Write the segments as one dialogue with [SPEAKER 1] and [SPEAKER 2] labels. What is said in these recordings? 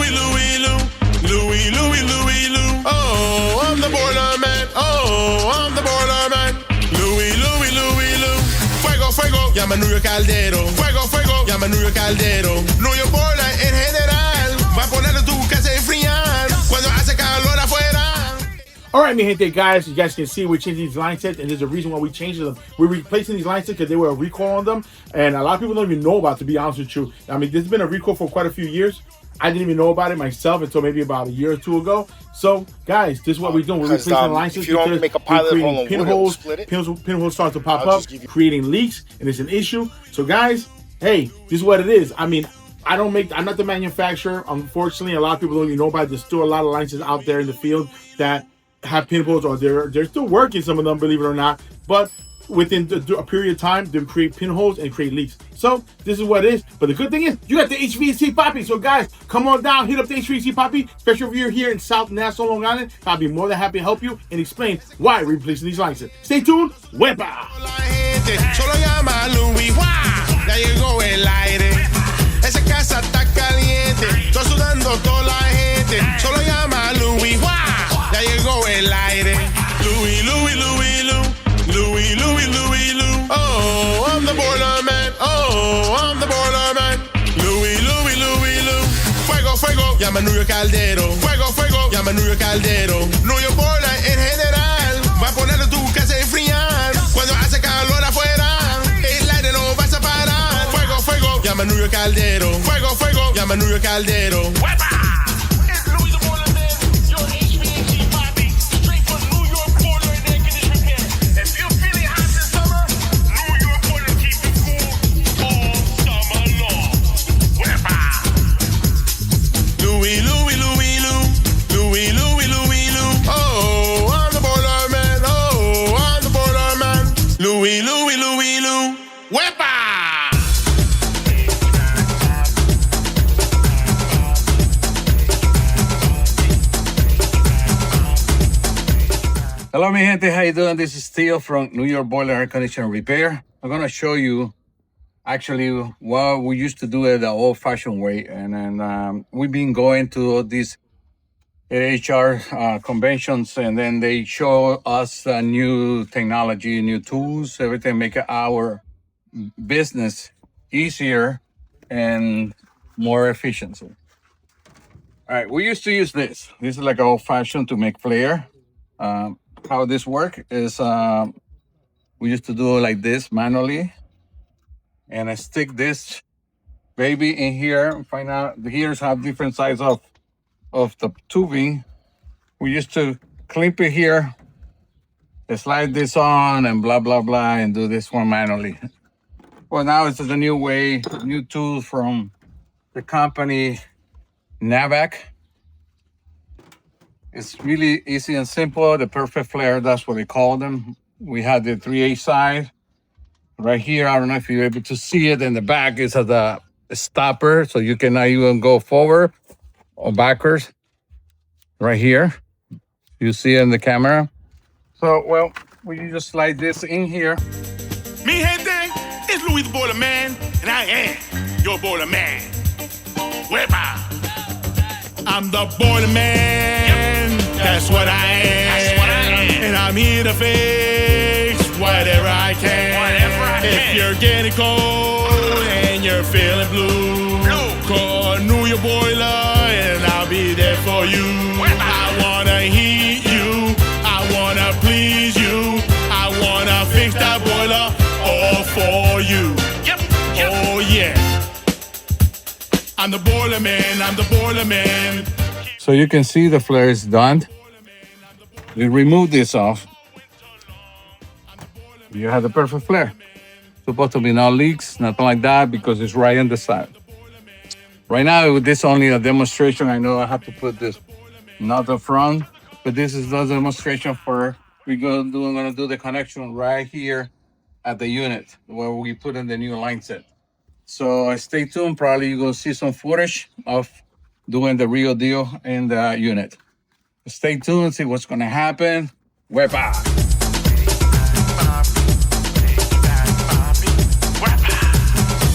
[SPEAKER 1] Louie, Louie, Louie, Lou. Oh, I'm the boiler man. Oh, I'm the boiler man. Louie, Louie, Louie, Lou. Fuego, fuego, llama a New York Caldero. Fuego, fuego, llama a New York Caldero. New York Boiler en general va a poner tu casa a enfriar cuando hace calor afuera.
[SPEAKER 2] All right, mi gente, guys, you guys can see we changed these line sets, and there's a reason why we changed them. We're replacing these line sets because they were a recall on them, and a lot of people don't even know about it, to be honest with you. I mean, this has been a recall for quite a few years. I didn't even know about it myself until maybe about a year or two ago. So, guys, this is what we're doing. We're replacing the line sets.
[SPEAKER 3] If you don't make a pilot hole and
[SPEAKER 2] pinholes,
[SPEAKER 3] split it.
[SPEAKER 2] Pinholes start to pop up, creating leaks, and it's an issue. So, guys, hey, this is what it is. I mean, I'm not the manufacturer. Unfortunately, a lot of people don't even know about it. There's still a lot of line sets out there in the field that have pinholes, or they're still working, some of them, believe it or not, but within a period of time they create pinholes and create leaks. So this is what it is. But the good thing is you got the HVAC Papi. So guys, come on down, hit up the HVAC Papi, especially if you're here in South Nassau, Long Island. I'll be more than happy to help you and explain why we're replacing these line sets. Stay tuned. Wepa.
[SPEAKER 1] Solo llama a Louie, ya llegó el aire. Esa casa está caliente, está sudando toda la gente. Solo llama a Louie, ya llegó el aire. Louie, Louie, Louie, Lou. Louie, Louie, Louie, Lou. Oh, I'm the boiler man. Oh, I'm the boiler man. Louie, Louie, Louie, Lou. Fuego, fuego, llama a New York Caldero. Fuego, fuego, llama a New York Caldero. New York Boiler en general va a poner tu casa a enfriar cuando hace calor afuera. El aire no vas a parar. Fuego, fuego, llama a New York Caldero. Fuego, fuego, llama a New York Caldero. Louie, Louie, Louie, Lou. ¡Huepa!
[SPEAKER 4] Hello, mi gente. How you doing? This is Tio from New York Boiler Air Conditioner Repair. I'm going to show you actually what we used to do it the old-fashioned way. And then we've been going to these HR conventions, and then they show us new technology, new tools, everything make our business easier and more efficient. All right, we used to use this. This is like an old-fashioned to make flare. How this work is we used to do it like this manually, and I stick this baby in here. Find out the gears have different size of the tubing. We used to clip it here, slide this on, and blah blah blah, and do this one manually. Well, now it's a new way, new tool from the company Nassau. It's really easy and simple. The perfect flare, that's what they call them. We had the 3/8 side right here. I don't know if you're able to see it. In the back is the stopper, so you can not even go forward or backwards. Right here, you see it in the camera. So, well, we just slide this in here.
[SPEAKER 1] Mi gente, it's Louie the Boiler Man, and I am your Boiler Man. Wepa! I'm the Boiler Man. Yep. That's what I am. That's what I am. And I'm here to fix whatever I can. If you're getting cold and you're feeling blue, call New York Boiler and I'll be there for you. I wanna heat you. I wanna please you. I wanna fix that boiler all for you. Yep. Oh yeah. I'm the Boiler Man. I'm the Boiler Man.
[SPEAKER 4] So you can see the flare is done. We remove this off. You have the perfect flare. Supposed to be no leaks, nothing like that, because it's right on the side. Right now, with this only a demonstration. I know I have to put this not the front, but this is the demonstration for I'm gonna do the connection right here at the unit where we put in the new line set. So stay tuned. Probably you're gonna see some footage of doing the real deal in the unit. Stay tuned, see what's gonna happen. Wepa!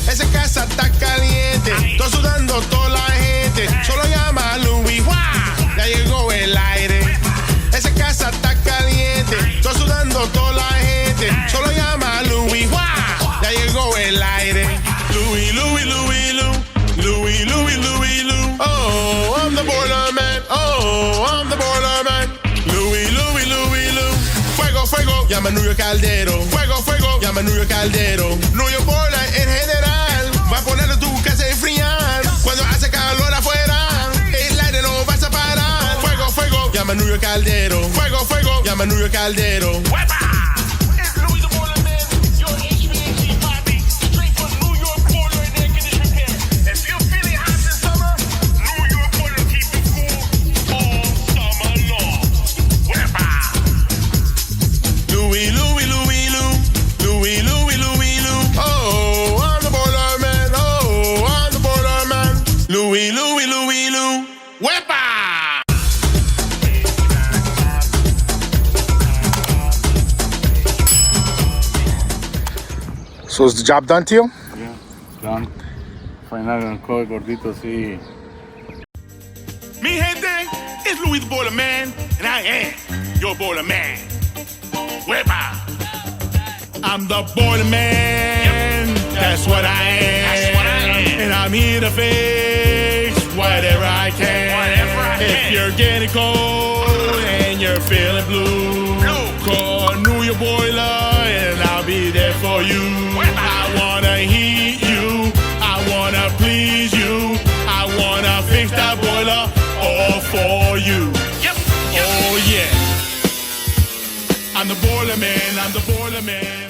[SPEAKER 1] Esa casa está caliente, está sudando toda la gente. Solo llama
[SPEAKER 3] I'm the boiler man. Oh, I'm the boiler man. Louie, Louie, Louie, Lou. Fuego, fuego, llama New York Caldero. Fuego, fuego, llama New York Caldero. New York Boiler en general va a poner tu casa a enfriar. Cuando hace calor afuera, el aire no vas a parar. Fuego, fuego, llama New York Caldero. Fuego, fuego, llama New York Caldero.
[SPEAKER 1] It's Louie the Boiler Man, your HVAC Papi, straight from New York Boiler and Air Conditioning Repair. If you're feeling hot this summer, New York Boiler keep it cool all summer long.
[SPEAKER 3] Louie, Louie, Louie, Lou. Louie, Louie, Louie, Lou. Oh, I'm the boiler man. Oh, I'm the boiler man. Louie, Louie, Louie, Lou. Wepa!
[SPEAKER 2] So is the job done, Tio?
[SPEAKER 4] Yeah, done. Final and call gordito, sí.
[SPEAKER 1] Mi gente, it's Louie the Boiler Man, and I am your Boiler Man. Wepa!
[SPEAKER 2] I'm the boiler man. That's what I am. And I'm here to fix whatever I can. If you're getting cold and you're feeling blue, call New York Boiler and I'll be there for you. I wanna heat you. I wanna please you. I wanna fix that boiler all for you.
[SPEAKER 1] Yep.
[SPEAKER 2] Oh yeah. I'm the boiler man. I'm the boiler man.